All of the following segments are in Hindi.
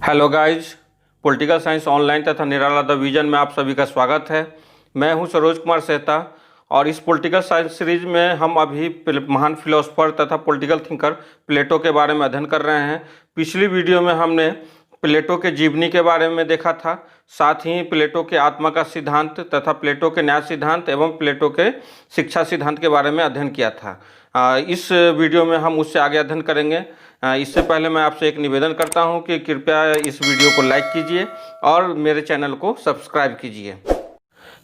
Hello guys, political science online तथा निराला द विजन में आप सभी का स्वागत है। मैं हूं सरोज कुमार सेहता और इस पॉलिटिकल साइंस सीरीज में हम अभी महान फिलोसोफर तथा पॉलिटिकल थिंकर प्लेटो के बारे में अध्ययन कर रहे हैं। पिछली वीडियो में हमने प्लेटो के जीवनी के बारे में देखा था, साथ ही प्लेटो के आत्मा का सिद्धांत तथा प्लेटो के न्याय सिद्धांत एवं प्लेटो के शिक्षा सिद्धांत के बारे में अध्ययन किया था। इस वीडियो में हम उससे आगे अध्ययन करेंगे। इससे पहले मैं आपसे एक निवेदन करता हूं कि कृपया इस वीडियो को लाइक कीजिए और मेरे चैनल को सब्सक्राइब कीजिए।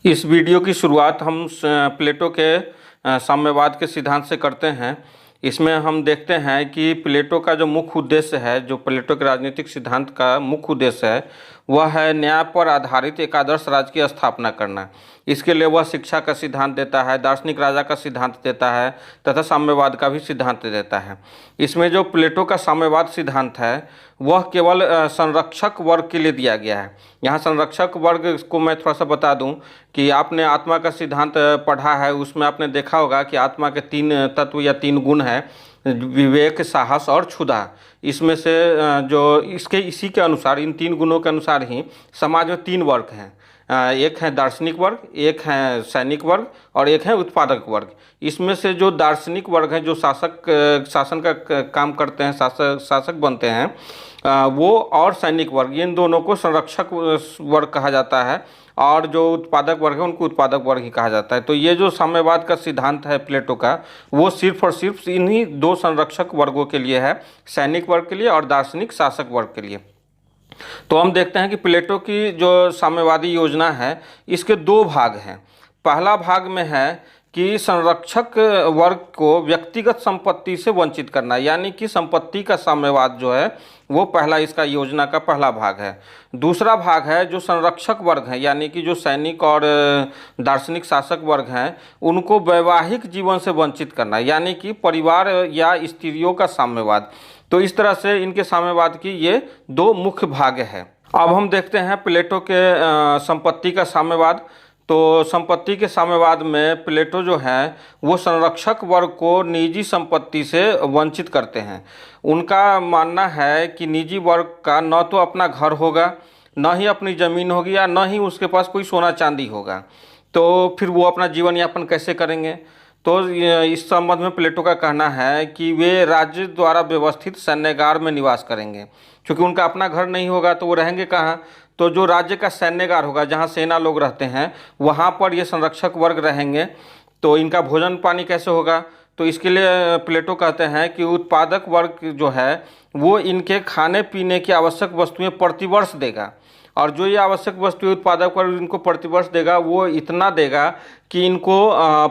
इस वीडियो की शुरुआत हम प्लेटो के साम्यवाद के सिद्धांत से करते हैं। इसमें हम देखते हैं कि प्लेटो का जो मुख्य उद्देश्य है, जो प्लेटो के राजनीतिक सिद्धांत का मुख्य उद्देश्य है, वह है न्याय पर आधारित एक आदर्श राज्य की स्थापना करना। इसके लिए वह शिक्षा का सिद्धांत देता है, दार्शनिक राजा का सिद्धांत देता है तथा साम्यवाद का भी सिद्धांत देता है। इसमें जो प्लेटो का साम्यवाद सिद्धांत है वह केवल संरक्षक वर्ग के लिए दिया गया है। यहाँ संरक्षक वर्ग को मैं थोड़ा सा बता दूं कि आपने आत्मा का सिद्धांत पढ़ा है, उसमें आपने देखा होगा कि आत्मा के 3 तत्व या 3 गुण हैं, विवेक, साहस और क्षुधा। इसमें से जो इसी के अनुसार, इन 3 गुणों के अनुसार ही समाज में 3 वर्ग हैं। एक है दार्शनिक वर्ग, एक है सैनिक वर्ग और एक है उत्पादक वर्ग। इसमें से जो दार्शनिक वर्ग है, जो शासन का काम करते हैं, शासक बनते हैं, वो और सैनिक वर्ग, इन दोनों को संरक्षक वर्ग कहा जाता है और जो उत्पादक वर्ग है उनको उत्पादक वर्ग ही कहा जाता है। तो ये जो साम्यवाद का सिद्धांत है प्लेटो का, वो सिर्फ और सिर्फ इन्हीं 2 संरक्षक वर्गों के लिए है, सैनिक वर्ग के लिए और दार्शनिक शासक वर्ग के लिए। तो हम देखते हैं कि प्लेटो की जो साम्यवादी योजना है, इसके 2 भाग हैं। पहला भाग में है कि संरक्षक वर्ग को व्यक्तिगत संपत्ति से वंचित करना, यानी कि संपत्ति का साम्यवाद जो है वो पहला इसका योजना का पहला भाग है। दूसरा भाग है जो संरक्षक वर्ग है, यानी कि जो सैनिक और दार्शनिक शासक वर्ग हैं, उनको वैवाहिक जीवन से वंचित करना, यानी कि परिवार या स्त्रियों का साम्यवाद। तो इस तरह से इनके साम्यवाद की ये 2 मुख्य भाग हैं। अब हम देखते हैं प्लेटो के संपत्ति का साम्यवाद। तो संपत्ति के साम्यवाद में प्लेटो जो है वो संरक्षक वर्ग को निजी संपत्ति से वंचित करते हैं। उनका मानना है कि निजी वर्ग का न तो अपना घर होगा, न ही अपनी ज़मीन होगी, या न ही उसके पास कोई सोना चांदी होगा। तो फिर वो अपना जीवन यापन कैसे करेंगे? तो इस संबंध में प्लेटो का कहना है कि वे राज्य द्वारा व्यवस्थित सैन्यागार में निवास करेंगे। क्योंकि उनका अपना घर नहीं होगा तो वो रहेंगे कहाँ? तो जो राज्य का सैन्यागार होगा, जहाँ सेना लोग रहते हैं, वहाँ पर ये संरक्षक वर्ग रहेंगे। तो इनका भोजन पानी कैसे होगा? तो इसके लिए प्लेटो कहते हैं कि उत्पादक वर्ग जो है वो इनके खाने पीने की आवश्यक वस्तुएं प्रतिवर्ष देगा, और जो ये आवश्यक वस्तुएं उत्पादक वर्ग इनको प्रतिवर्ष देगा वो इतना देगा कि इनको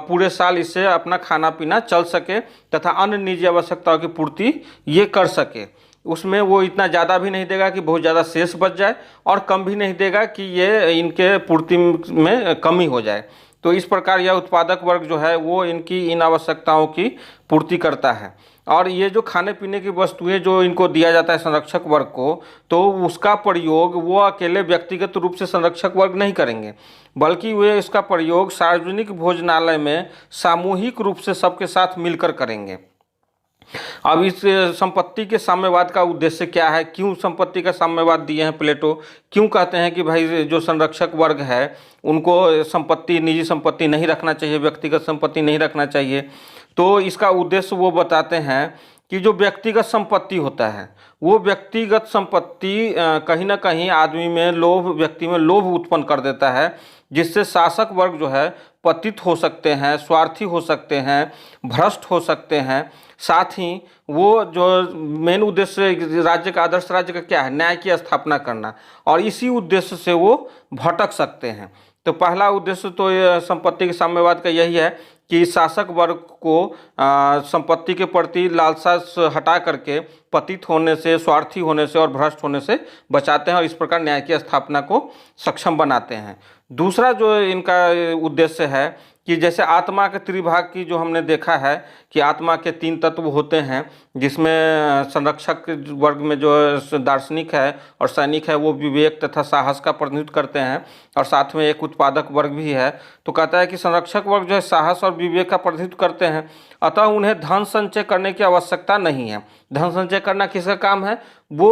पूरे साल इससे अपना खाना पीना चल सके तथा अन्य निजी आवश्यकताओं की पूर्ति ये कर सके। उसमें वो इतना ज़्यादा भी नहीं देगा कि बहुत ज़्यादा शेष बच जाए, और कम भी नहीं देगा कि ये इनके पूर्ति में कमी हो जाए। तो इस प्रकार यह उत्पादक वर्ग जो है वो इनकी इन आवश्यकताओं की पूर्ति करता है। और ये जो खाने पीने की वस्तुएं जो इनको दिया जाता है संरक्षक वर्ग को, तो उसका प्रयोग वो अकेले व्यक्तिगत रूप से संरक्षक वर्ग नहीं करेंगे, बल्कि वे इसका प्रयोग सार्वजनिक भोजनालय में सामूहिक रूप से सबके साथ मिलकर करेंगे। अब इस संपत्ति के साम्यवाद का उद्देश्य क्या है? क्यों संपत्ति का साम्यवाद दिए हैं प्लेटो? क्यों कहते हैं कि भाई जो संरक्षक वर्ग है उनको संपत्ति, निजी संपत्ति नहीं रखना चाहिए, व्यक्तिगत संपत्ति नहीं रखना चाहिए? तो इसका उद्देश्य वो बताते हैं कि जो व्यक्तिगत संपत्ति होता है, वो व्यक्तिगत संपत्ति कहीं ना कहीं आदमी में व्यक्ति में लोभ उत्पन्न कर देता है, जिससे शासक वर्ग जो है पतित हो सकते हैं, स्वार्थी हो सकते हैं, भ्रष्ट हो सकते हैं। साथ ही वो जो मेन उद्देश्य राज्य का, आदर्श राज्य का क्या है? न्याय की स्थापना करना, और इसी उद्देश्य से वो भटक सकते हैं। तो पहला उद्देश्य तो संपत्ति के साम्यवाद का यही है कि शासक वर्ग को संपत्ति के प्रति लालसा हटा करके पतित होने से, स्वार्थी होने से और भ्रष्ट होने से बचाते हैं, और इस प्रकार न्याय की स्थापना को सक्षम बनाते हैं। दूसरा जो इनका उद्देश्य है कि जैसे आत्मा के त्रिभाग की जो हमने देखा है कि आत्मा के 3 तत्व होते हैं, जिसमें संरक्षक वर्ग में जो दार्शनिक है और सैनिक है वो विवेक तथा साहस का प्रतिनिधित्व करते हैं, और साथ में एक उत्पादक वर्ग भी है। तो कहता है कि संरक्षक वर्ग जो है साहस और विवेक का प्रतिनिधित्व करते हैं, अतः उन्हें धन संचय करने की आवश्यकता नहीं है। धन संचय करना किसका काम है? वो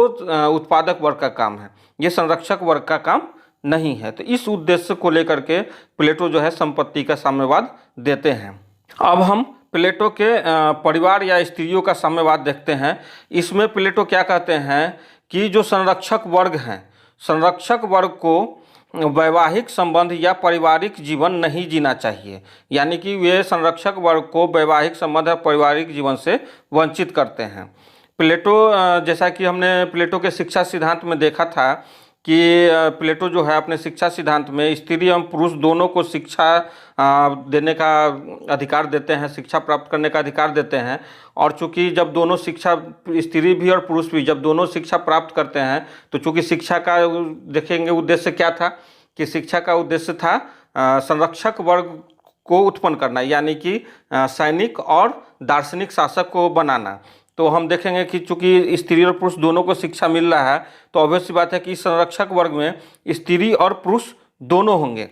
उत्पादक वर्ग का काम है, ये संरक्षक वर्ग का काम नहीं है। तो इस उद्देश्य को लेकर के प्लेटो जो है संपत्ति का साम्यवाद देते हैं। अब हम प्लेटो के परिवार या स्त्रियों का साम्यवाद देखते हैं। इसमें प्लेटो क्या कहते हैं कि जो संरक्षक वर्ग हैं, संरक्षक वर्ग को वैवाहिक संबंध या पारिवारिक जीवन नहीं जीना चाहिए, यानी कि वे संरक्षक वर्ग को वैवाहिक संबंध या पारिवारिक जीवन से वंचित करते हैं। प्लेटो जैसा कि हमने प्लेटो के शिक्षा सिद्धांत में देखा था कि प्लेटो जो है अपने शिक्षा सिद्धांत में स्त्री एवं पुरुष दोनों को शिक्षा देने का अधिकार देते हैं, शिक्षा प्राप्त करने का अधिकार देते हैं। और चूंकि जब दोनों शिक्षा, स्त्री भी और पुरुष भी जब दोनों शिक्षा प्राप्त करते हैं, तो चूंकि शिक्षा का देखेंगे उद्देश्य क्या था कि शिक्षा का उद्देश्य था संरक्षक वर्ग को उत्पन्न करना, यानी कि सैनिक और दार्शनिक शासक को बनाना। तो हम देखेंगे कि चूंकि स्त्री और पुरुष दोनों को शिक्षा मिल रहा है, तो ऑब्वियस सी बात है कि संरक्षक वर्ग में स्त्री और पुरुष दोनों होंगे।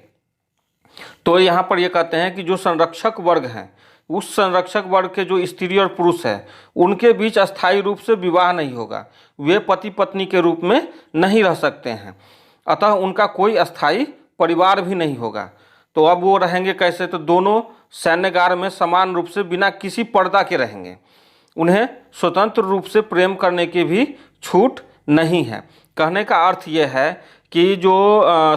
तो यहाँ पर ये कहते हैं कि जो संरक्षक वर्ग हैं, उस संरक्षक वर्ग के जो स्त्री और पुरुष है, उनके बीच अस्थायी रूप से विवाह नहीं होगा, वे पति पत्नी के रूप में नहीं रह सकते हैं, अतः उनका कोई अस्थायी परिवार भी नहीं होगा। तो अब वो रहेंगे कैसे? तो दोनों सैन्यगार में समान रूप से बिना किसी पर्दा के रहेंगे। उन्हें स्वतंत्र रूप से प्रेम करने की भी छूट नहीं है। कहने का अर्थ ये है कि जो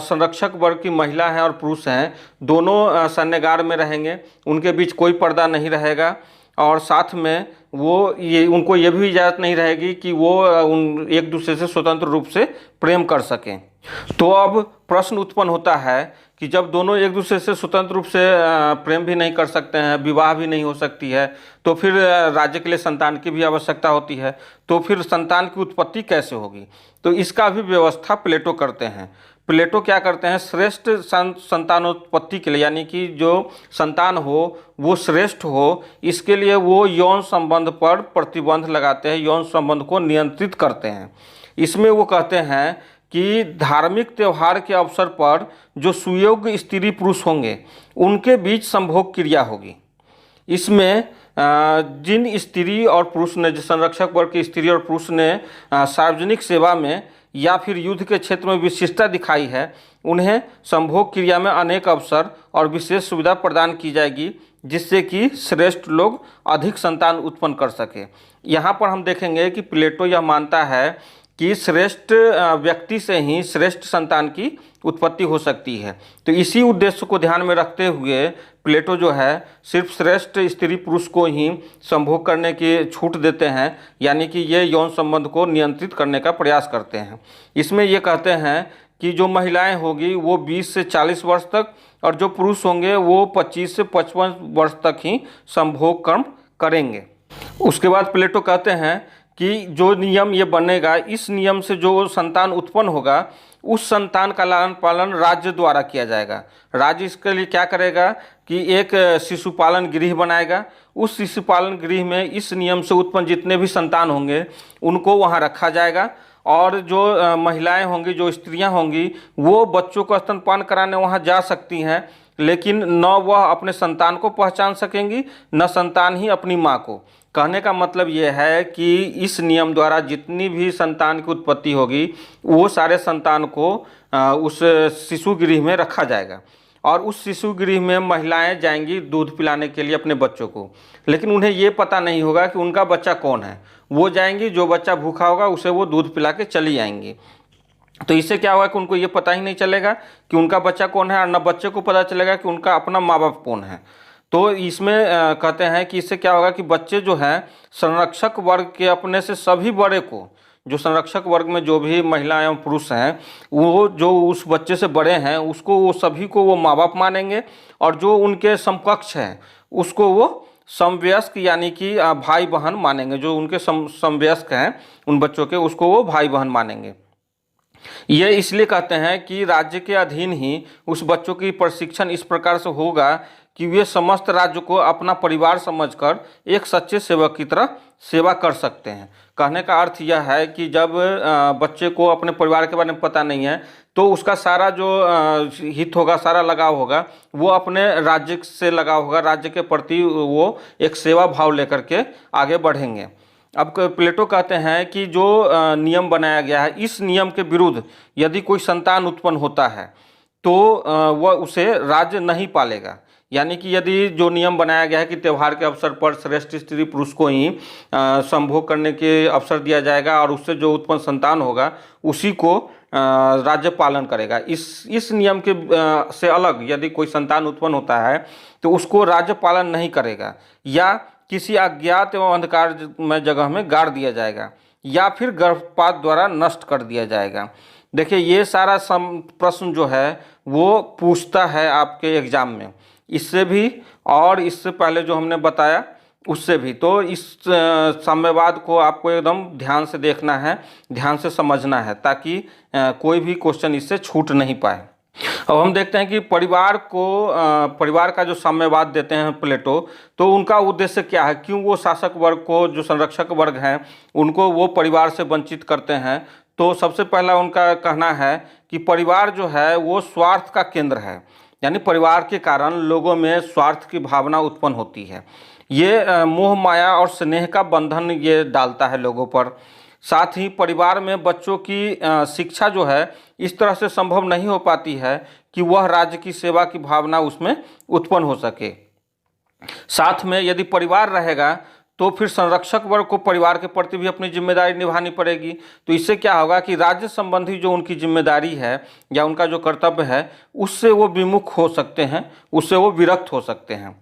संरक्षक वर्ग की महिला हैं और पुरुष हैं, दोनों सैन्यगार में रहेंगे, उनके बीच कोई पर्दा नहीं रहेगा, और साथ में उनको ये भी इजाज़त नहीं रहेगी कि वो एक दूसरे से स्वतंत्र रूप से प्रेम कर सकें। तो अब प्रश्न उत्पन्न होता है कि जब दोनों एक दूसरे से स्वतंत्र रूप से प्रेम भी नहीं कर सकते हैं, विवाह भी नहीं हो सकती है, तो फिर राज्य के लिए संतान की भी आवश्यकता होती है, तो फिर संतान की उत्पत्ति कैसे होगी? तो इसका भी व्यवस्था प्लेटो करते हैं। प्लेटो क्या करते हैं? श्रेष्ठ संतानोत्पत्ति के लिए, यानी कि जो संतान हो वो श्रेष्ठ हो, इसके लिए वो यौन संबंध पर प्रतिबंध लगाते हैं, यौन संबंध को नियंत्रित करते हैं। इसमें वो कहते हैं कि धार्मिक त्यौहार के अवसर पर जो सुयोग्य स्त्री पुरुष होंगे, उनके बीच संभोग क्रिया होगी। इसमें जिन स्त्री और पुरुष ने, जो संरक्षक वर्ग की स्त्री और पुरुष ने सार्वजनिक सेवा में या फिर युद्ध के क्षेत्र में विशिष्टता दिखाई है, उन्हें संभोग क्रिया में अनेक अवसर और विशेष सुविधा प्रदान की जाएगी, जिससे कि श्रेष्ठ लोग अधिक संतान उत्पन्न कर सके। यहाँ पर हम देखेंगे कि प्लेटो यह मानता है कि श्रेष्ठ व्यक्ति से ही श्रेष्ठ संतान की उत्पत्ति हो सकती है। तो इसी उद्देश्य को ध्यान में रखते हुए प्लेटो जो है सिर्फ श्रेष्ठ स्त्री पुरुष को ही संभोग करने की छूट देते हैं, यानी कि ये यौन संबंध को नियंत्रित करने का प्रयास करते हैं। इसमें ये कहते हैं कि जो महिलाएं होगी वो 20 से 40 वर्ष तक, और जो पुरुष होंगे वो 25 से 55 वर्ष तक ही संभोग कर्म करेंगे। उसके बाद प्लेटो कहते हैं कि जो नियम ये बनेगा, इस नियम से जो संतान उत्पन्न होगा, उस संतान का लालन पालन राज्य द्वारा किया जाएगा। राज्य इसके लिए क्या करेगा कि एक शिशुपालन गृह बनाएगा। उस शिशुपालन गृह में इस नियम से उत्पन्न जितने भी संतान होंगे उनको वहाँ रखा जाएगा, और जो महिलाएं होंगी, जो स्त्रियां होंगी, वो बच्चों को स्तनपान कराने वहाँ जा सकती हैं, लेकिन न वह अपने संतान को पहचान सकेंगी, न संतान ही अपनी माँ को। कहने का मतलब ये है कि इस नियम द्वारा जितनी भी संतान की उत्पत्ति होगी, वो सारे संतान को उस शिशु गृह में रखा जाएगा, और उस शिशु गृह में महिलाएं जाएंगी दूध पिलाने के लिए अपने बच्चों को, लेकिन उन्हें ये पता नहीं होगा कि उनका बच्चा कौन है। वो जाएंगी, जो बच्चा भूखा होगा उसे वो दूध पिला के चली आएंगी। तो इससे क्या होगा कि उनको ये पता ही नहीं चलेगा कि उनका बच्चा कौन है, और न बच्चे को पता चलेगा कि उनका अपना माँ बाप कौन है। तो इसमें कहते हैं कि इससे क्या होगा कि बच्चे जो हैं संरक्षक वर्ग के अपने से सभी बड़े को, जो संरक्षक वर्ग में जो भी महिला एवं पुरुष हैं, वो जो उस बच्चे से बड़े हैं उसको, वो सभी को वो माँ बाप मानेंगे, और जो उनके समकक्ष हैं उसको वो समवयस्क यानी कि भाई बहन मानेंगे। जो उनके समवयस्क हैं उन बच्चों के, उसको वो भाई बहन मानेंगे। ये इसलिए कहते हैं कि राज्य के अधीन ही उस बच्चों की प्रशिक्षण इस प्रकार से होगा कि वे समस्त राज्य को अपना परिवार समझकर एक सच्चे सेवक की तरह सेवा कर सकते हैं। कहने का अर्थ यह है कि जब बच्चे को अपने परिवार के बारे में पता नहीं है तो उसका सारा जो हित होगा, सारा लगाव होगा, वो अपने राज्य से लगाव होगा, राज्य के प्रति वो एक सेवा भाव लेकर के आगे बढ़ेंगे। अब प्लेटो कहते हैं कि जो नियम बनाया गया है, इस नियम के विरुद्ध यदि कोई संतान उत्पन्न होता है तो वह उसे राज्य नहीं पालेगा। यानी कि यदि जो नियम बनाया गया है कि त्यौहार के अवसर पर श्रेष्ठ स्त्री पुरुष को ही संभोग करने के अवसर दिया जाएगा और उससे जो उत्पन्न संतान होगा उसी को राज्य पालन करेगा, इस नियम के से अलग यदि कोई संतान उत्पन्न होता है तो उसको राज्य पालन नहीं करेगा, या किसी अज्ञात एवं अंधकारमय जगह में गाड़ दिया जाएगा, या फिर गर्भपात द्वारा नष्ट कर दिया जाएगा। देखिए, ये सारा प्रश्न जो है वो पूछता है आपके एग्जाम में, इससे भी और इससे पहले जो हमने बताया उससे भी। तो इस साम्यवाद को आपको एकदम ध्यान से देखना है, ध्यान से समझना है, ताकि कोई भी क्वेश्चन इससे छूट नहीं पाए। अब हम देखते हैं कि परिवार का जो साम्यवाद देते हैं प्लेटो, तो उनका उद्देश्य क्या है, क्यों वो शासक वर्ग को, जो संरक्षक वर्ग हैं, उनको वो परिवार से वंचित करते हैं। तो सबसे पहला उनका कहना है कि परिवार जो है वो स्वार्थ का केंद्र है, यानी परिवार के कारण लोगों में स्वार्थ की भावना उत्पन्न होती है। ये मोह माया और स्नेह का बंधन ये डालता है लोगों पर। साथ ही परिवार में बच्चों की शिक्षा जो है इस तरह से संभव नहीं हो पाती है कि वह राज्य की सेवा की भावना उसमें उत्पन्न हो सके। साथ में यदि परिवार रहेगा तो फिर संरक्षक वर्ग को परिवार के प्रति भी अपनी जिम्मेदारी निभानी पड़ेगी। तो इससे क्या होगा कि राज्य संबंधी जो उनकी जिम्मेदारी है या उनका जो कर्तव्य है उससे वो विमुख हो सकते हैं, उससे वो विरक्त हो सकते हैं।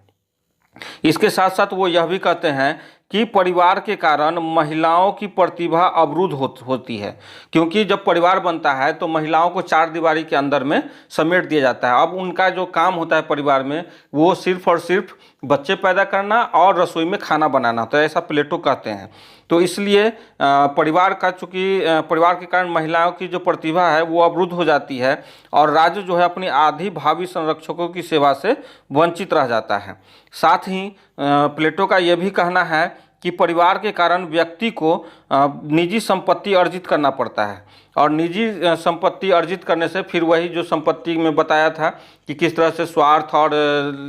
इसके साथ साथ वो यह भी कहते हैं कि परिवार के कारण महिलाओं की प्रतिभा अवरुद्ध होती है, क्योंकि जब परिवार बनता है तो महिलाओं को चार दीवारी के अंदर में समेट दिया जाता है। अब उनका जो काम होता है परिवार में वो सिर्फ और सिर्फ बच्चे पैदा करना और रसोई में खाना बनाना, तो ऐसा प्लेटो कहते हैं। तो इसलिए परिवार के कारण महिलाओं की जो प्रतिभा है वो अवरुद्ध हो जाती है और राज्य जो है अपनी आधी भावी संरक्षकों की सेवा से वंचित रह जाता है। साथ ही प्लेटो का यह भी कहना है कि परिवार के कारण व्यक्ति को निजी संपत्ति अर्जित करना पड़ता है, और निजी संपत्ति अर्जित करने से फिर वही जो संपत्ति में बताया था कि किस तरह से स्वार्थ और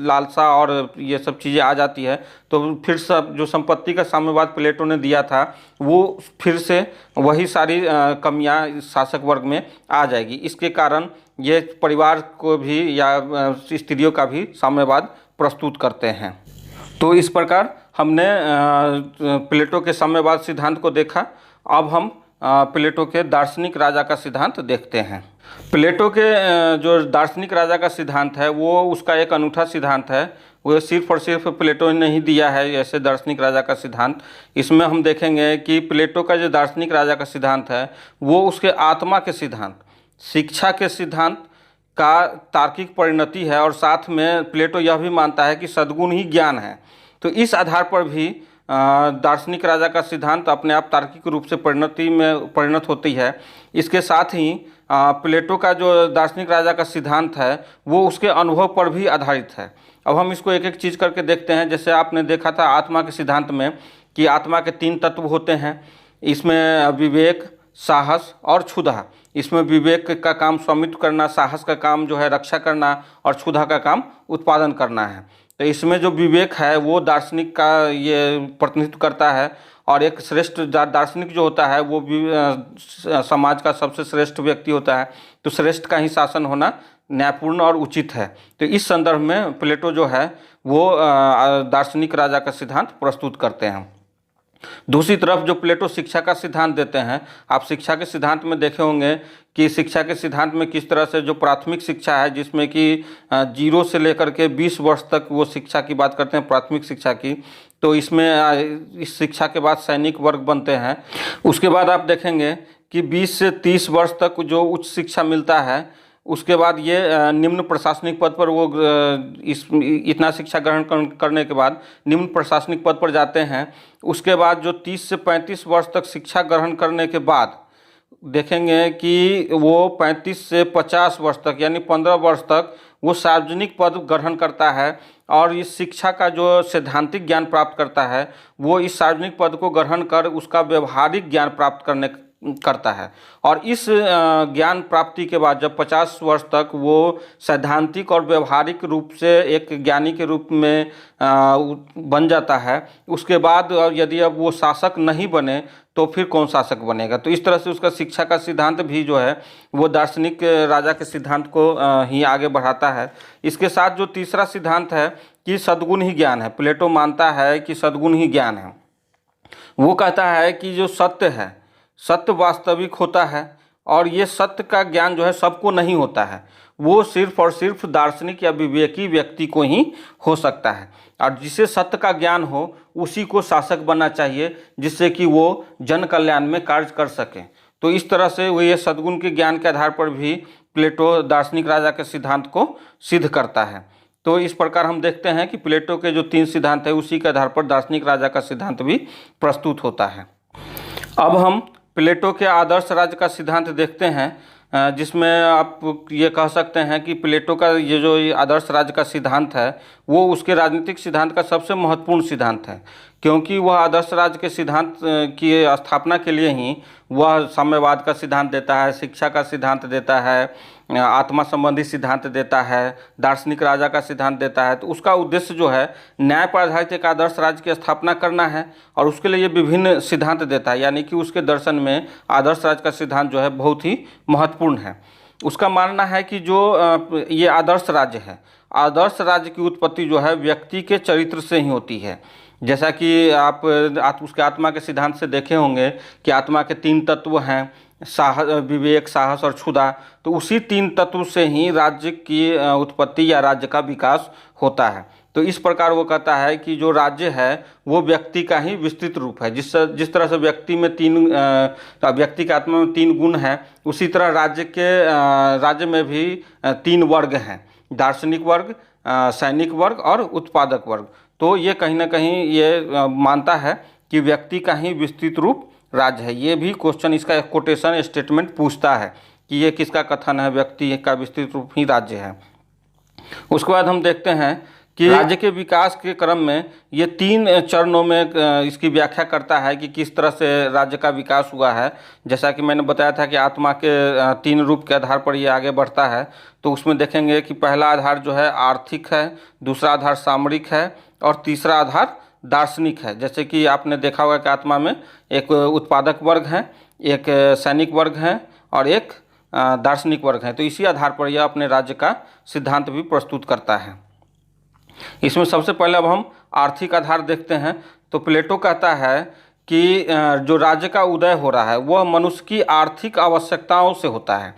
लालसा और ये सब चीज़ें आ जाती है, तो फिर सब जो संपत्ति का साम्यवाद प्लेटो ने दिया था वो फिर से वही सारी कमियां शासक वर्ग में आ जाएगी। इसके कारण ये परिवार को भी या स्त्रियों का भी साम्यवाद प्रस्तुत करते हैं। तो इस प्रकार हमने प्लेटो के साम्यवाद सिद्धांत को देखा। अब हम प्लेटो के दार्शनिक राजा का सिद्धांत देखते हैं। प्लेटो के जो दार्शनिक राजा का सिद्धांत है वो उसका एक अनूठा सिद्धांत है। वो सिर्फ और सिर्फ प्लेटो ने ही दिया है ऐसे दार्शनिक राजा का सिद्धांत। इसमें हम देखेंगे कि प्लेटो का जो दार्शनिक राजा का सिद्धांत है वो उसके आत्मा के सिद्धांत, शिक्षा के सिद्धांत का तार्किक परिणति है, और साथ में प्लेटो यह भी मानता है कि सद्गुण ही ज्ञान है। तो इस आधार पर भी दार्शनिक राजा का सिद्धांत अपने आप तार्किक रूप से परिणत होती है। इसके साथ ही प्लेटो का जो दार्शनिक राजा का सिद्धांत है वो उसके अनुभव पर भी आधारित है। अब हम इसको एक एक चीज़ करके देखते हैं। जैसे आपने देखा था आत्मा के सिद्धांत में कि आत्मा के 3 तत्व होते हैं, इसमें विवेक, साहस और क्षुधा। इसमें विवेक का काम स्वामित्व करना, साहस का काम जो है रक्षा करना, और क्षुधा का काम उत्पादन करना है। तो इसमें जो विवेक है वो दार्शनिक का ये प्रतिनिधित्व करता है, और एक श्रेष्ठ दार्शनिक जो होता है वो भी समाज का सबसे श्रेष्ठ व्यक्ति होता है। तो श्रेष्ठ का ही शासन होना न्यायपूर्ण और उचित है। तो इस संदर्भ में प्लेटो जो है वो दार्शनिक राजा का सिद्धांत प्रस्तुत करते हैं। दूसरी तरफ जो प्लेटो शिक्षा का सिद्धांत देते हैं, आप शिक्षा के सिद्धांत में देखे होंगे कि शिक्षा के सिद्धांत में किस तरह से जो प्राथमिक शिक्षा है जिसमें कि 0 से लेकर के 20 वर्ष तक वो शिक्षा की बात करते हैं, प्राथमिक शिक्षा की। तो इसमें इस शिक्षा के बाद सैनिक वर्ग बनते हैं। उसके बाद आप देखेंगे कि 20 से 30 वर्ष तक जो उच्च शिक्षा मिलता है, उसके बाद ये निम्न प्रशासनिक पद पर वो इतना शिक्षा ग्रहण करने के बाद निम्न प्रशासनिक पद पर जाते हैं। उसके बाद जो 30 से 35 वर्ष तक शिक्षा ग्रहण करने के बाद देखेंगे कि वो 35 से 50 वर्ष तक यानी 15 वर्ष तक वो सार्वजनिक पद ग्रहण करता है और इस शिक्षा का जो सैद्धांतिक ज्ञान प्राप्त करता है वो इस सार्वजनिक पद को ग्रहण कर उसका व्यवहारिक ज्ञान प्राप्त करता है। और इस ज्ञान प्राप्ति के बाद जब 50 वर्ष तक वो सैद्धांतिक और व्यवहारिक रूप से एक ज्ञानी के रूप में बन जाता है, उसके बाद यदि अब वो शासक नहीं बने तो फिर कौन शासक बनेगा। तो इस तरह से उसका शिक्षा का सिद्धांत भी जो है वो दार्शनिक राजा के सिद्धांत को ही आगे बढ़ाता है। इसके साथ जो तीसरा सिद्धांत है कि सद्गुण ही ज्ञान है, प्लेटो मानता है कि सद्गुण ही ज्ञान है। वो कहता है कि जो सत्य है, सत्य वास्तविक होता है और ये सत्य का ज्ञान जो है सबको नहीं होता है, वो सिर्फ और सिर्फ दार्शनिक या विवेकी व्यक्ति को ही हो सकता है। और जिसे सत्य का ज्ञान हो उसी को शासक बनना चाहिए, जिससे कि वो जन कल्याण में कार्य कर सके। तो इस तरह से वो ये सद्गुण के ज्ञान के आधार पर भी प्लेटो दार्शनिक राजा के सिद्धांत को सिद्ध करता है। तो इस प्रकार हम देखते हैं कि प्लेटो के जो 3 सिद्धांत है उसी के आधार पर दार्शनिक राजा का सिद्धांत भी प्रस्तुत होता है। अब हम प्लेटो के आदर्श राज्य का सिद्धांत देखते हैं, जिसमें आप ये कह सकते हैं कि प्लेटो का ये जो आदर्श राज्य का सिद्धांत है वो उसके राजनीतिक सिद्धांत का सबसे महत्वपूर्ण सिद्धांत है, क्योंकि वह आदर्श राज्य के सिद्धांत की स्थापना के लिए ही वह साम्यवाद का सिद्धांत देता है, शिक्षा का सिद्धांत देता है, आत्मा संबंधी सिद्धांत देता है, दार्शनिक राजा का सिद्धांत देता है। तो उसका उद्देश्य जो है न्याय पर आधारित एक आदर्श राज्य की स्थापना करना है और उसके लिए विभिन्न सिद्धांत देता है, यानी कि उसके दर्शन में आदर्श राज्य का सिद्धांत जो है बहुत ही महत्वपूर्ण है। उसका मानना है कि जो ये आदर्श राज्य है, आदर्श राज्य की उत्पत्ति जो है व्यक्ति के चरित्र से ही होती है। जैसा कि आप उसके आत्मा के सिद्धांत से देखे होंगे कि आत्मा के 3 तत्व हैं, विवेक, साहस और क्षुधा। तो उसी 3 तत्व से ही राज्य की उत्पत्ति या राज्य का विकास होता है। तो इस प्रकार वो कहता है कि जो राज्य है वो व्यक्ति का ही विस्तृत रूप है। जिस तरह से व्यक्ति में व्यक्ति के आत्मा में 3 गुण हैं, उसी तरह राज्य में भी 3 वर्ग हैं, दार्शनिक वर्ग, सैनिक वर्ग और उत्पादक वर्ग। तो ये कहीं ना कहीं ये मानता है कि व्यक्ति का ही विस्तृत रूप राज्य है। ये भी क्वेश्चन, इसका एक कोटेशन स्टेटमेंट पूछता है कि ये किसका कथन है, व्यक्ति का विस्तृत रूप ही राज्य है। उसके बाद हम देखते हैं कि राज्य के विकास के क्रम में ये 3 चरणों में इसकी व्याख्या करता है कि किस तरह से राज्य का विकास हुआ है। जैसा कि मैंने बताया था कि आत्मा के 3 रूप के आधार पर ये आगे बढ़ता है। तो उसमें देखेंगे कि पहला आधार जो है आर्थिक है, दूसरा आधार सामरिक है और तीसरा आधार दार्शनिक है। जैसे कि आपने देखा होगा कि आत्मा में एक उत्पादक वर्ग है, एक सैनिक वर्ग है और एक दार्शनिक वर्ग है। तो इसी आधार पर यह अपने राज्य का सिद्धांत भी प्रस्तुत करता है। इसमें सबसे पहले अब हम आर्थिक आधार देखते हैं। तो प्लेटो कहता है कि जो राज्य का उदय हो रहा है वह मनुष्य की आर्थिक आवश्यकताओं से होता है।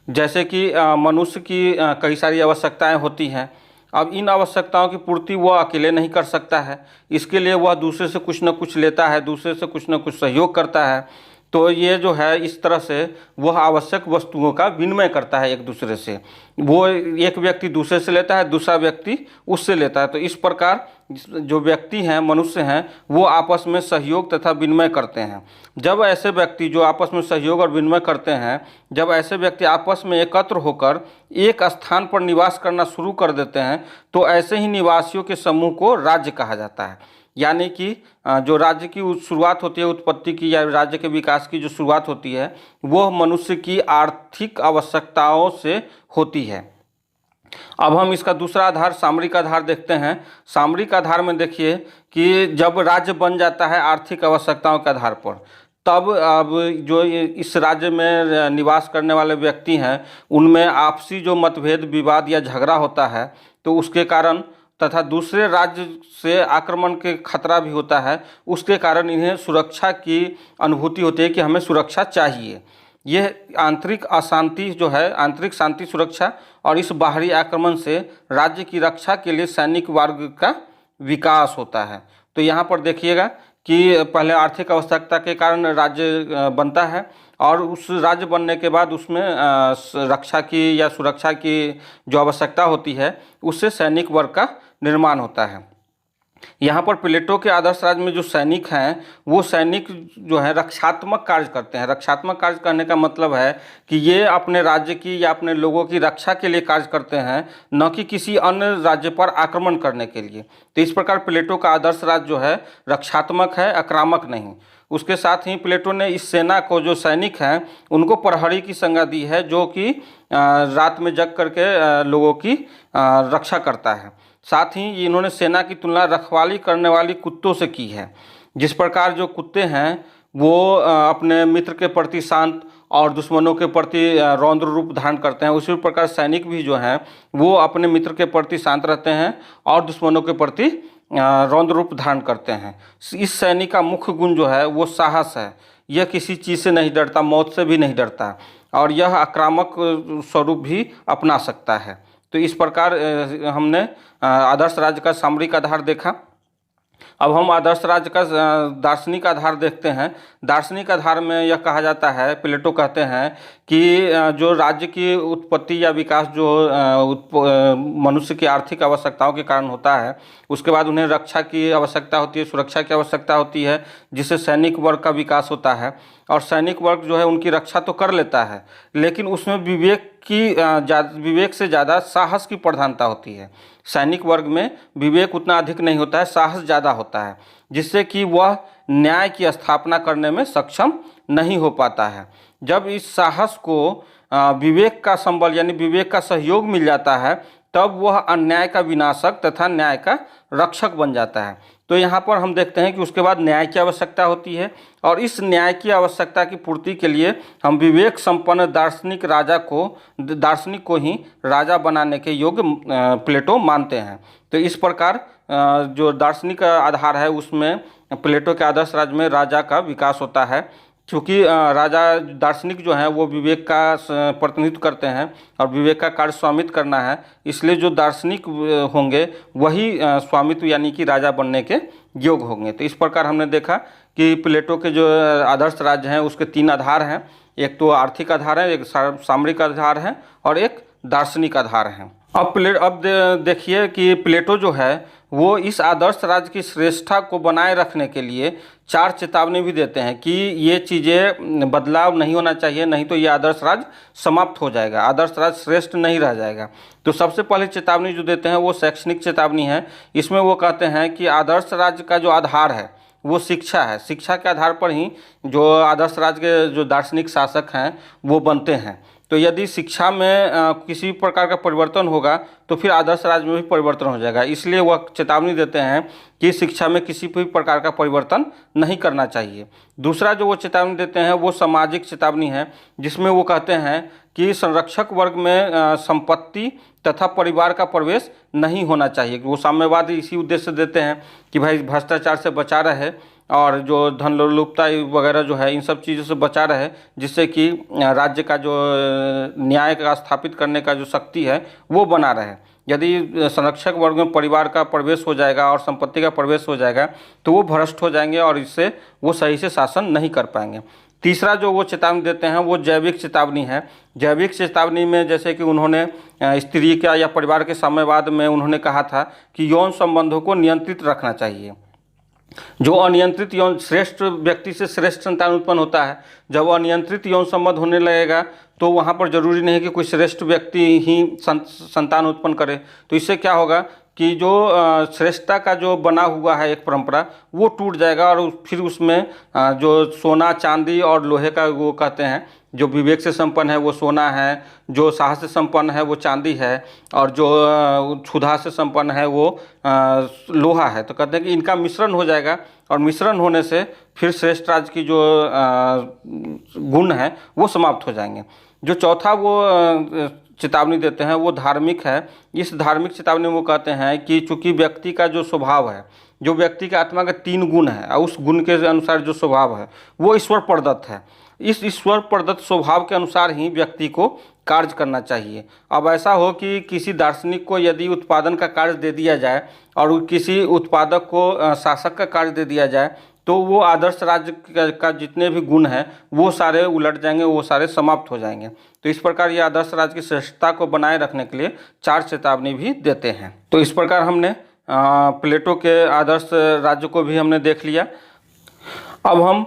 जैसे कि मनुष्य की कई सारी आवश्यकताएं होती हैं। अब इन आवश्यकताओं की पूर्ति वह अकेले नहीं कर सकता है, इसके लिए वह दूसरे से कुछ न कुछ लेता है, दूसरे से कुछ न कुछ सहयोग करता है। तो ये जो है इस तरह से वह आवश्यक वस्तुओं का विनिमय करता है एक दूसरे से। वो एक व्यक्ति दूसरे से लेता है, दूसरा व्यक्ति उससे लेता है। तो इस प्रकार जो व्यक्ति हैं, मनुष्य हैं, वो आपस में सहयोग तथा विनिमय करते हैं। जब ऐसे व्यक्ति जो आपस में सहयोग और विनिमय करते हैं, जब ऐसे व्यक्ति आपस में एकत्र होकर एक स्थान पर निवास करना शुरू कर देते हैं, तो ऐसे ही निवासियों के समूह को राज्य कहा जाता है। यानी कि जो राज्य की शुरुआत होती है, उत्पत्ति की या राज्य के विकास की जो शुरुआत होती है, वो मनुष्य की आर्थिक आवश्यकताओं से होती है। अब हम इसका दूसरा आधार सामरिक आधार देखते हैं। सामरिक आधार में देखिए कि जब राज्य बन जाता है आर्थिक आवश्यकताओं के आधार पर, तब अब जो इस राज्य में निवास करने वाले व्यक्ति हैं उनमें आपसी जो मतभेद, विवाद या झगड़ा होता है, तो उसके कारण तथा दूसरे राज्य से आक्रमण के खतरा भी होता है, उसके कारण इन्हें सुरक्षा की अनुभूति होती है कि हमें सुरक्षा चाहिए। यह आंतरिक अशांति जो है, आंतरिक शांति सुरक्षा और इस बाहरी आक्रमण से राज्य की रक्षा के लिए सैनिक वर्ग का विकास होता है। तो यहाँ पर देखिएगा कि पहले आर्थिक आवश्यकता के कारण राज्य बनता है और उस राज्य बनने के बाद उसमें रक्षा की या सुरक्षा की जो आवश्यकता होती है उससे सैनिक वर्ग का निर्माण होता है। यहाँ पर प्लेटो के आदर्श राज्य में जो सैनिक हैं वो सैनिक जो है रक्षात्मक कार्य करते हैं। रक्षात्मक कार्य करने का मतलब है कि ये अपने राज्य की या अपने लोगों की रक्षा के लिए कार्य करते हैं, न कि किसी अन्य राज्य पर आक्रमण करने के लिए। तो इस प्रकार प्लेटो का आदर्श राज्य जो है रक्षात्मक है, आक्रामक नहीं। उसके साथ ही प्लेटो ने इस सेना को, जो सैनिक हैं उनको प्रहरी की संज्ञा दी है, जो कि रात में जग करके लोगों की रक्षा करता है। साथ ही इन्होंने सेना की तुलना रखवाली करने वाली कुत्तों से की है। जिस प्रकार जो कुत्ते हैं वो अपने मित्र के प्रति शांत और दुश्मनों के प्रति रौद्र रूप धारण करते हैं, उसी प्रकार सैनिक भी जो हैं वो अपने मित्र के प्रति शांत रहते हैं और दुश्मनों के प्रति रौद्र रूप धारण करते हैं। इस सैनिक का मुख्य गुण जो है वो साहस है। यह किसी चीज़ से नहीं डरता, मौत से भी नहीं डरता, और यह आक्रामक स्वरूप भी अपना सकता है। तो इस प्रकार हमने आदर्श राज्य का सामरिक आधार देखा। अब हम आदर्श राज्य का दार्शनिक आधार देखते हैं। दार्शनिक आधार में यह कहा जाता है, प्लेटो कहते हैं कि जो राज्य की उत्पत्ति या विकास जो मनुष्य की आर्थिक आवश्यकताओं के कारण होता है, उसके बाद उन्हें रक्षा की आवश्यकता होती है, सुरक्षा की आवश्यकता होती है, जिससे सैनिक वर्ग का विकास होता है। और सैनिक वर्ग जो है उनकी रक्षा तो कर लेता है, लेकिन उसमें विवेक से ज़्यादा साहस की प्रधानता होती है। सैनिक वर्ग में विवेक उतना अधिक नहीं होता है, साहस ज़्यादा होता है, जिससे कि वह न्याय की स्थापना करने में सक्षम नहीं हो पाता है। जब इस साहस को विवेक का संबल यानी विवेक का सहयोग मिल जाता है, तब वह अन्याय का विनाशक तथा न्याय का रक्षक बन जाता है। तो यहाँ पर हम देखते हैं कि उसके बाद न्याय की आवश्यकता होती है, और इस न्याय की आवश्यकता की पूर्ति के लिए हम विवेक संपन्न दार्शनिक को ही राजा बनाने के योग्य प्लेटो मानते हैं। तो इस प्रकार जो दार्शनिक आधार है उसमें प्लेटो के आदर्श राज्य में राजा का विकास होता है। क्योंकि राजा दार्शनिक जो हैं वो विवेक का प्रतिनिधित्व करते हैं और विवेक का कार्य स्वामित्व करना है, इसलिए जो दार्शनिक होंगे वही स्वामित्व यानी कि राजा बनने के योग्य होंगे। तो इस प्रकार हमने देखा कि प्लेटो के जो आदर्श राज्य हैं उसके 3 आधार हैं। एक तो आर्थिक आधार है, एक सामरिक आधार है और एक दार्शनिक आधार है। अब देखिए कि प्लेटो जो है वो इस आदर्श राज्य की श्रेष्ठता को बनाए रखने के लिए 4 चेतावनी भी देते हैं कि ये चीज़ें बदलाव नहीं होना चाहिए, नहीं तो ये आदर्श राज्य समाप्त हो जाएगा, आदर्श राज्य श्रेष्ठ नहीं रह जाएगा। तो सबसे पहले चेतावनी जो देते हैं वो शैक्षणिक चेतावनी है। इसमें वो कहते हैं कि आदर्श राज्य का जो आधार है वो शिक्षा है। शिक्षा के आधार पर ही जो आदर्श राज्य के जो दार्शनिक शासक हैं वो बनते हैं। तो यदि शिक्षा में किसी प्रकार का परिवर्तन होगा तो फिर आदर्श राज्य में भी परिवर्तन हो जाएगा। इसलिए वह चेतावनी देते हैं कि शिक्षा में किसी भी प्रकार का परिवर्तन नहीं करना चाहिए। दूसरा जो वो चेतावनी देते हैं वो सामाजिक चेतावनी है, जिसमें वो कहते हैं कि संरक्षक वर्ग में संपत्ति तथा परिवार का प्रवेश नहीं होना चाहिए। वो साम्यवाद इसी उद्देश्य से देते हैं कि भाई भ्रष्टाचार से बचा रहे और जो धन लोलुपता वगैरह जो है इन सब चीज़ों से बचा रहे, जिससे कि राज्य का जो न्याय का स्थापित करने का जो शक्ति है वो बना रहे। यदि संरक्षक वर्ग में परिवार का प्रवेश हो जाएगा और संपत्ति का प्रवेश हो जाएगा तो वो भ्रष्ट हो जाएंगे और इससे वो सही से शासन नहीं कर पाएंगे। तीसरा जो वो चेतावनी देते हैं वो जैविक चेतावनी है। जैविक चेतावनी में जैसे कि उन्होंने स्त्री का या परिवार के साम्यवाद में उन्होंने कहा था कि यौन संबंधों को नियंत्रित रखना चाहिए। जो अनियंत्रित यौन श्रेष्ठ व्यक्ति से श्रेष्ठ संतान उत्पन्न होता है, जब अनियंत्रित यौन संबंध होने लगेगा तो वहाँ पर जरूरी नहीं कि कोई श्रेष्ठ व्यक्ति ही संतान उत्पन्न करे। तो इससे क्या होगा कि जो श्रेष्ठता का जो बना हुआ है एक परंपरा वो टूट जाएगा और फिर उसमें जो सोना चांदी और लोहे का वो कहते हैं, जो विवेक से संपन्न है वो सोना है, जो साहस से संपन्न है वो चांदी है, और जो क्षुधा से संपन्न है वो लोहा है। तो कहते हैं कि इनका मिश्रण हो जाएगा और मिश्रण होने से फिर श्रेष्ठ राज्य की जो गुण है वो समाप्त हो जाएंगे। जो चौथा वो चेतावनी देते हैं वो धार्मिक है। इस धार्मिक चेतावनी में वो कहते हैं कि चूंकि व्यक्ति का जो स्वभाव है, जो व्यक्ति के आत्मा का 3 गुण है और उस गुण के अनुसार जो स्वभाव है वो ईश्वर प्रदत्त है। इस ईश्वर प्रदत्त स्वभाव के अनुसार ही व्यक्ति को कार्य करना चाहिए। अब ऐसा हो कि किसी दार्शनिक को यदि उत्पादन का कार्य दे दिया जाए और किसी उत्पादक को शासक का कार्य दे दिया जाए तो वो आदर्श राज्य का जितने भी गुण हैं वो सारे उलट जाएंगे, वो सारे समाप्त हो जाएंगे। तो इस प्रकार ये आदर्श राज्य की श्रेष्ठता को बनाए रखने के लिए 4 चेतावनी भी देते हैं। तो इस प्रकार हमने प्लेटो के आदर्श राज्य को भी हमने देख लिया। अब हम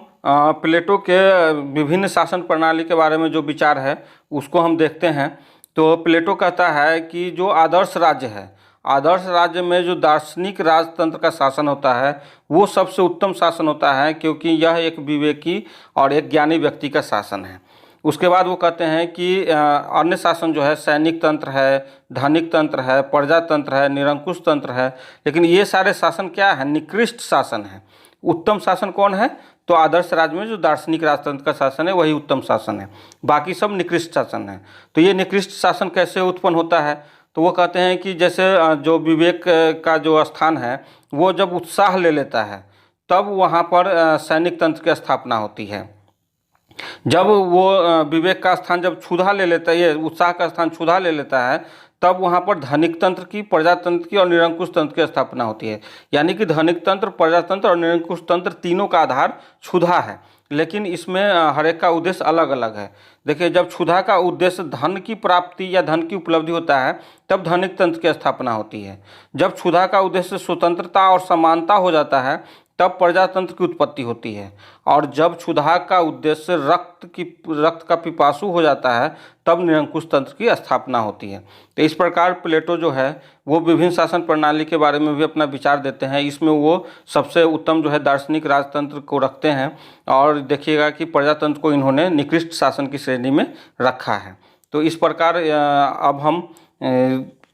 प्लेटो के विभिन्न शासन प्रणाली के बारे में जो विचार है उसको हम देखते हैं। तो प्लेटो कहता है कि जो आदर्श राज्य है, आदर्श राज्य में जो दार्शनिक राजतंत्र का शासन होता है वो सबसे उत्तम शासन होता है, क्योंकि यह एक विवेकी और एक ज्ञानी व्यक्ति का शासन है। उसके बाद वो कहते हैं कि अन्य शासन जो है सैनिक तंत्र है, धनिक तंत्र है, प्रजातंत्र है, निरंकुश तंत्र है, लेकिन ये सारे शासन क्या है? निकृष्ट शासन है। उत्तम शासन कौन है? तो आदर्श राज्य में जो दार्शनिक राजतंत्र का शासन है वही उत्तम शासन है, बाकी सब निकृष्ट शासन है। तो ये निकृष्ट शासन कैसे उत्पन्न होता है? तो वो कहते हैं कि जैसे जो विवेक का जो स्थान है वो जब उत्साह ले लेता है तब वहाँ पर सैनिक तंत्र की स्थापना होती है। जब वो विवेक का स्थान जब क्षुधा ले लेता है, ये उत्साह का स्थान क्षुधा ले लेता है, तब वहाँ पर धनिक तंत्र की, प्रजातंत्र की और निरंकुश तंत्र की स्थापना होती है। यानी कि धनिक तंत्र, प्रजातंत्र और निरंकुश तंत्र तीनों का आधार क्षुधा है, लेकिन इसमें हर एक का उद्देश्य अलग अलग है। देखिए, जब क्षुधा का उद्देश्य धन की प्राप्ति या धन की उपलब्धि होता है तब धनिक तंत्र की स्थापना होती है। जब क्षुधा का उद्देश्य स्वतंत्रता और समानता हो जाता है तब प्रजातंत्र की उत्पत्ति होती है। और जब क्षुधा का उद्देश्य रक्त का पिपासु हो जाता है तब निरंकुश तंत्र की स्थापना होती है। तो इस प्रकार प्लेटो जो है वो विभिन्न शासन प्रणाली के बारे में भी अपना विचार देते हैं। इसमें वो सबसे उत्तम जो है दार्शनिक राजतंत्र को रखते हैं, और देखिएगा कि प्रजातंत्र को इन्होंने निकृष्ट शासन की श्रेणी में रखा है। तो इस प्रकार अब हम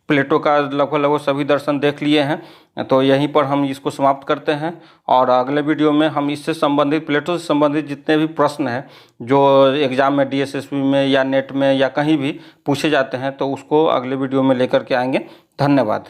प्लेटो का लगभग सभी दर्शन देख लिए हैं। तो यहीं पर हम इसको समाप्त करते हैं, और अगले वीडियो में हम इससे संबंधित, प्लेटो से संबंधित जितने भी प्रश्न हैं जो एग्ज़ाम में, DSSB में या नेट में या कहीं भी पूछे जाते हैं, तो उसको अगले वीडियो में लेकर के आएंगे। धन्यवाद।